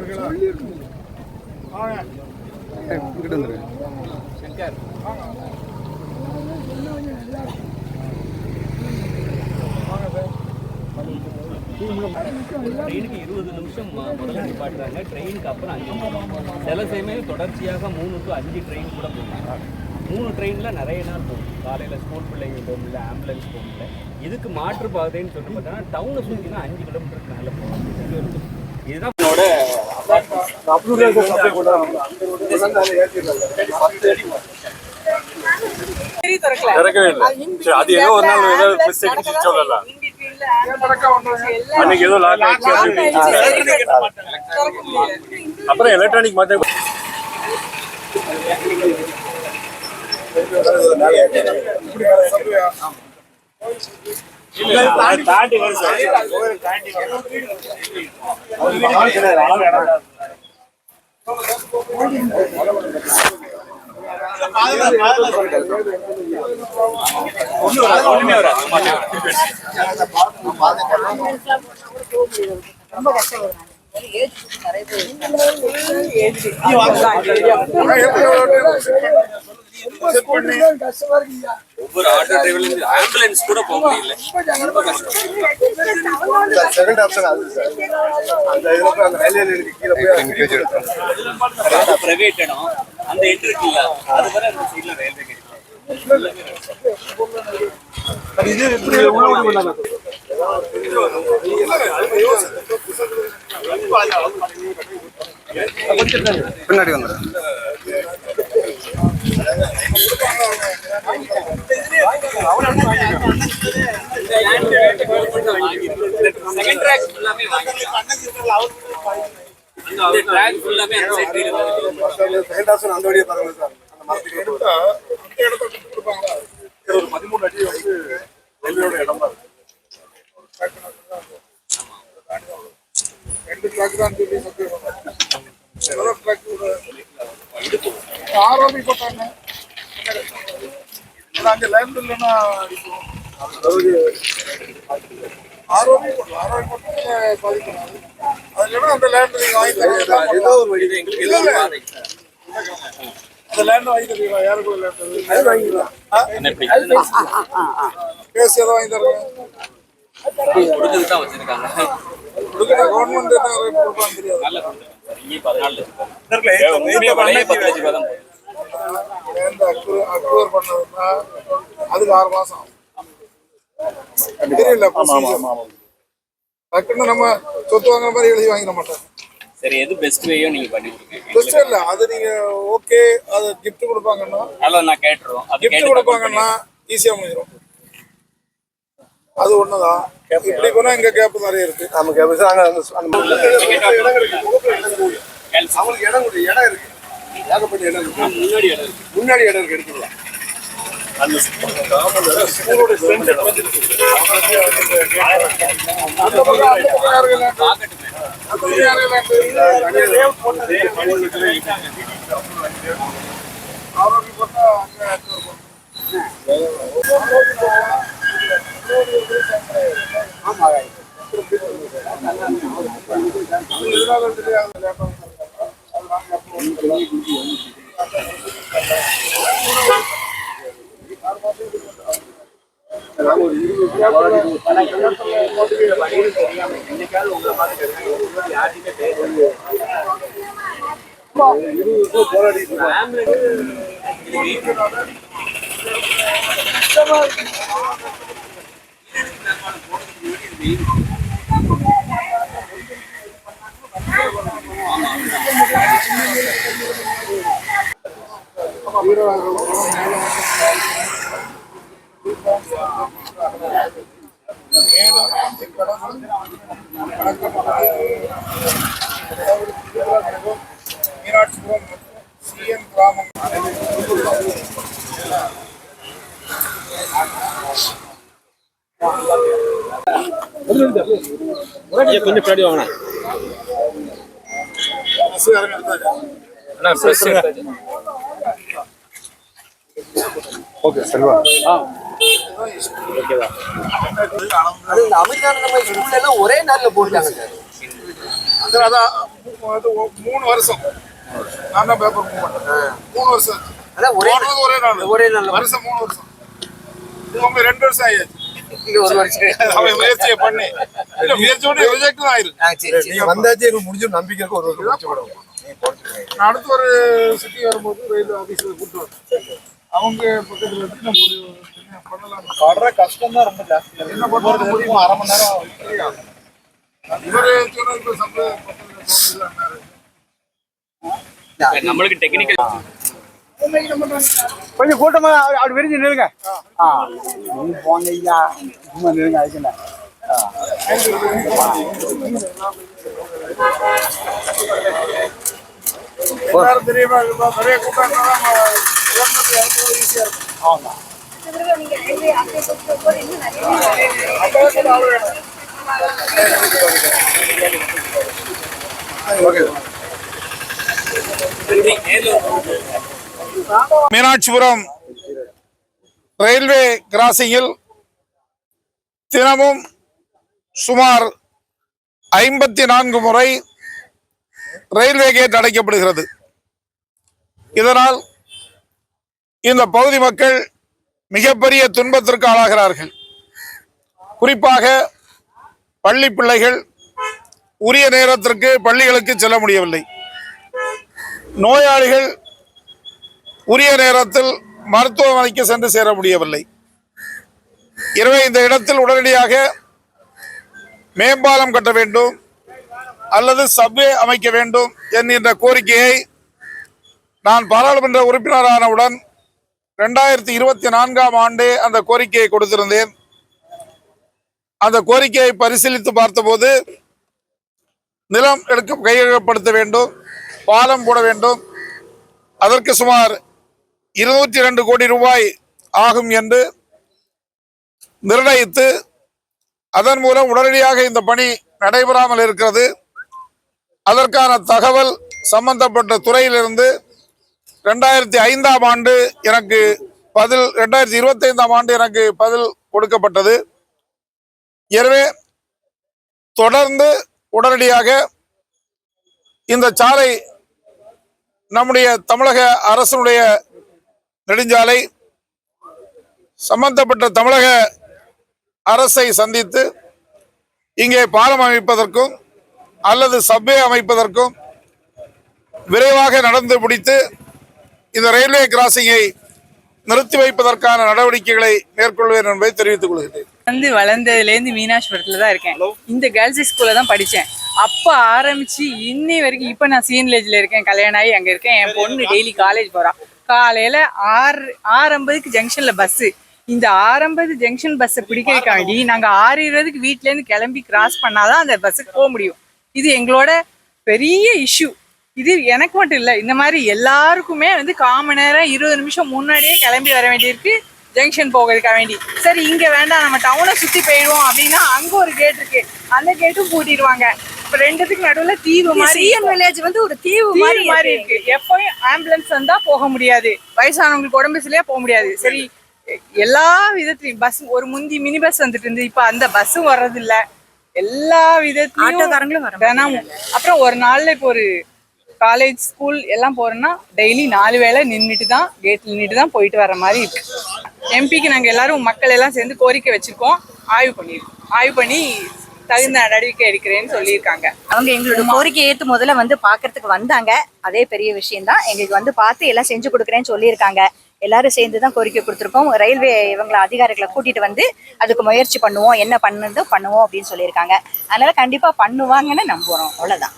ட்ரெயினுக்கு 20 நிமிஷம் முதல்ல நிப்பாட்டுறாங்க. ட்ரெயினுக்கு அப்புறம் 5 நிமிஷம். சில சமயம் தொடர்ச்சியாக 3 to 5 ட்ரெயின் கூட போகிறாங்க. 3 ட்ரெயினில் நிறைய நாள் போகும். காலையில் ஸ்கூல் பிள்ளைங்க போகல, ஆம்புலன்ஸ் போகல. இதுக்கு மாற்று பாதைன்னு சொல்லி பார்த்தோன்னா டவுனை சுற்றினா 5 கிலோமீட்டருக்கு மேலே போகலாம். இதுதான் என்னோட திறக்கவே இல்லை. அது ஏதோ ஒரு நாள் ஏதோ மிஸ்டேக் சொல்லலாம். அன்னைக்கு ஏதோ அப்புறம் எலக்ட்ரானிக் மாத்த தாண்டி வரும் சார். ரொம்ப கஷ்டம். ஒவ்வொரு ஆட்டோ டிரைவர்ல ஆம்புலன்ஸ் கூட போக முடியல. செகண்ட் ஆப்ஷன் அது சார். அந்த இதுல அந்த ரயில்வே கீழ போய் பிரைவேட் இடம் அந்த எண்ட் இருக்குல்ல, அது வரை அந்த சைடுல ரயில்வே கேட். இது எப்படி உள்ள பண்ணாங்க பின்னாடி வந்துடுறேன். செகண்ட் ட்ராக் ஃபுல்லாமே அந்த ட்ராக் ஃபுல்லாமே அந்த சைடு செகண்ட் ஆப்ஷன் அந்த வழியா பாருங்க சார். அந்த மரத்துக்கு எடுத்தா அந்த இடத்தை கொடுப்பாங்க. ஒரு 13 அடி வந்து ரயில்வேயோட இடம் தான். ரெண்டு ட்ராக் தான் சொல்லி ஆரோபி போட்டாங்க. அங்கே லேண்ட் இல்லைன்னா அதாவது ஆரோபி போடலாம். ஆரோபி போட்டு பாதிக்கணும். அது இல்லைன்னா அந்த லேண்ட் நீங்கள் வாங்கி தரீங்க. ஏதோ ஒரு வழி இல்லை அந்த லேண்ட் வாங்கி தருவீங்களா? யாருக்குள்ள லேண்ட் அது வாங்கிக்கலாம். பேசி எதை வாங்கி தருங்க. கொடுத்துட்டு தான் வச்சிருக்காங்க. கொடுக்குற கவர்மெண்ட் என்ன ரேட் கொடுப்பான்னு தெரியாது. அக்ரூவர் பண்ணதுன்னா அதுக்கு 6 மாசம் தெரியல. டக்குன்னு நம்ம சொத்து வாங்குற மாதிரி எழுதி வாங்கிட மாட்டோம். சரி, எது பெஸ்ட் வேயோ நீங்க பண்ணிருக்கீங்க. பெஸ்ட் இல்ல அது நீங்க ஓகே. அது கிஃப்ட் கொடுப்பாங்கன்னா அதான் நான் கேட்டுறோம். அது கிஃப்ட் கொடுப்பாங்கன்னா ஈஸியா முடிஞ்சிடும். அது ஒண்ணுதான். இப்படி போனா இங்க கேப் நிறைய இருக்கு. நம்ம கேப் அவங்களுக்கு இடம் இருக்கு. ஏகப்பட்ட இடம் இருக்கு. முன்னாடி இடம் இருக்கு. எடுத்துக்கலாம். அந்த ஸ்கூலோட ஸ்ட்ரென்த் கொஞ்சம் பின்னாடி வாங்கண்ணா. ஓகே செல்வா. ஓகேவா? அது அமெரிக்கான நம்ம ஸ்கூல்ல எல்லாம் ஒரே நாள்ல போட்டாங்க சார். அதான் அது 3 வருஷம் நான் தான் பேப்பர் மூவ் பண்ணேன். 3 வருஷம் போடுறது ஒரே நாள் வருஷம் 3 வருஷம். இது உங்களுக்கு 2 வருஷம் ஆயாச்சு. ஒரு வருஷம் அவன் முயற்சியை பண்ணி இல்ல முயற்சியோட ரிஜெக்ட் ஆயிருக்கு. நீங்க வந்தாச்சு எனக்கு முடிஞ்ச நம்பிக்கைக்கு ஒரு வருஷம் நான் அடுத்து ஒரு சிட்டி வரும்போது ரயில்வே ஆஃபீஸில் கூப்பிட்டு வரேன். அவங்க பக்கத்தில் இருந்து நம்ம ஒரு பண்ணலாம். படுற கஷ்டம் தான் ரொம்ப ஜாஸ்தி. என்ன பண்ணுறது முடியுமா? அரை மணி நேரம் இவர் சொன்ன இப்போ நம்மளுக்கு டெக்னிக்கல் கொஞ்சம் கூட்டமா அப்படி விரிஞ்சு நில்லுங்க. நீ போங்க ஐயா, சும்மா நில்லுங்க. அதுக்குண்ணா எல்லாரும் தெரியுமா? நிறைய கூட்டம் ஈஸியாக இருக்கும். ஆமா. மீனாட்சிபுரம் ரயில்வே கிராசிங்கில் தினமும் சுமார் 54 முறை ரயில்வே கேட் அடைக்கப்படுகிறது. இதனால் இந்த பகுதி மக்கள் மிகப்பெரிய துன்பத்திற்கு ஆளாகிறார்கள். குறிப்பாக பள்ளி பிள்ளைகள் உரிய நேரத்திற்கு பள்ளிகளுக்கு செல்ல முடியவில்லை. நோயாளிகள் உரிய நேரத்தில் மருத்துவமனைக்கு சென்று சேர முடியவில்லை. எனவே இந்த இடத்தில் உடனடியாக மேம்பாலம் கட்ட வேண்டும் அல்லது சப்வே அமைக்க வேண்டும் என்கின்ற கோரிக்கையை நான் பாராளுமன்ற உறுப்பினரானவுடன் 2024ஆம் ஆண்டே அந்த கோரிக்கையை கொடுத்திருந்தேன். அந்த கோரிக்கையை பரிசீலித்து பார்த்தபோது நிலம் கையகப்படுத்த வேண்டும், பாலம் போட வேண்டும், அதற்கு சுமார் 202 கோடி ரூபாய் ஆகும் என்று நிர்ணயித்து அதன் மூலம் உடனடியாக இந்த பணி நடைபெறாமல் இருக்கிறது. அதற்கான தகவல் சம்பந்தப்பட்ட துறையிலிருந்து 2005ஆம் ஆண்டு எனக்கு பதில் 2025ஆம் ஆண்டு எனக்கு பதில் கொடுக்கப்பட்டது. எனவே தொடர்ந்து உடனடியாக இந்த சாலை நம்முடைய தமிழக அரசினுடைய நெடுஞ்சாலை சம்பந்தப்பட்ட தமிழக அரசை சந்தித்து இங்கே பாலம் அமைப்பதற்கும் அல்லது சப்வே அமைப்பதற்கும் விரைவாக நடந்து முடித்து இந்த ரயில்வே கிராசிங்கை நிறுத்தி வைப்பதற்கான நடவடிக்கைகளை மேற்கொள்வேன் என்பதை தெரிவித்துக் கொள்கிறேன். வளர்ந்ததுலேருந்து மீனாட்சிபுரத்தில் தான் இருக்கேன். இந்த கேர்ள்ஸ் ஸ்கூலில் தான் படித்தேன். அப்போ ஆரம்பித்து இன்னி வரைக்கும் இப்போ நான் சீன்லேஜில் இருக்கேன். கல்யாணம் ஆகி அங்கே இருக்கேன். என் பொண்ணு டெய்லி காலேஜ் போகிறான். காலையில் 6:50 ஜங்ஷனில் பஸ்ஸு. இந்த 6:50 ஜங்ஷன் பஸ்ஸை பிடிக்கிறதுக்காண்டி நாங்கள் 6:20 வீட்டிலேருந்து கிளம்பி கிராஸ் பண்ணாதான் அந்த பஸ்ஸுக்கு போக முடியும். இது எங்களோட பெரிய இஷ்யூ. இது எனக்கு மட்டும் இல்லை, இந்த மாதிரி எல்லாருக்குமே 1/4 மணி நேரம் 20 நிமிஷம் முன்னாடியே கிளம்பி வர வேண்டியிருக்கு ஜங்ஷன் போகிறதுக்காக வேண்டி. சரி இங்கே வேண்டாம், நம்ம டவுனை சுற்றி போயிடுவோம் அப்படின்னா அங்கே ஒரு கேட் இருக்கு, அந்த கேட்டும் பூட்டிடுவாங்க. இப்போ ரெண்டுத்துக்கு நடுவில் தீவு மாதிரி வில்லேஜ் ஒரு தீவு மாதிரி இருக்கு. எப்பயும் ஆம்புலன்ஸ் வந்தா போக முடியாது, வயசானவங்களுக்கு உடம்பு சரியா போக முடியாது. சரி எல்லா விதத்துலையும் பஸ் ஒரு முந்தி மினி பஸ் வந்துட்டு இருந்து இப்போ அந்த பஸ்ஸும் வர்றது இல்லை. எல்லா விதத்துலையும் தினமும். அப்புறம் ஒரு நாள்ல இப்போ ஒரு காலேஜ் ஸ்கூல் எல்லாம் போறோம்னா டெய்லி 4 வேளை நின்றுட்டு தான் கேட்ல நின்றுட்டு தான் போயிட்டு வர மாதிரி இருக்கு. எம்பிக்கு நாங்கள் எல்லாரும் மக்கள் எல்லாம் சேர்ந்து கோரிக்கை வச்சிருக்கோம். ஆய்வு பண்ணி தகுந்த நடவடிக்கை எடுக்கிறேன்னு சொல்லியிருக்காங்க. அவங்க எங்களோட கோரிக்கையை ஏற்று முதல்ல பாக்குறதுக்கு வந்தாங்க. அதே பெரிய விஷயம் தான். எங்களுக்கு பார்த்து எல்லாம் செஞ்சு கொடுக்குறேன்னு சொல்லியிருக்காங்க. எல்லாரும் சேர்ந்து தான் கோரிக்கை கொடுத்துருக்கோம். ரயில்வே இவங்களை அதிகாரிகளை கூட்டிட்டு அதுக்கு முயற்சி பண்ணுவோம், என்ன பண்ணுவோம் அப்படின்னு சொல்லியிருக்காங்க. அதனால கண்டிப்பா பண்ணுவாங்கன்னு நம்புறோம். அவ்வளவுதான்.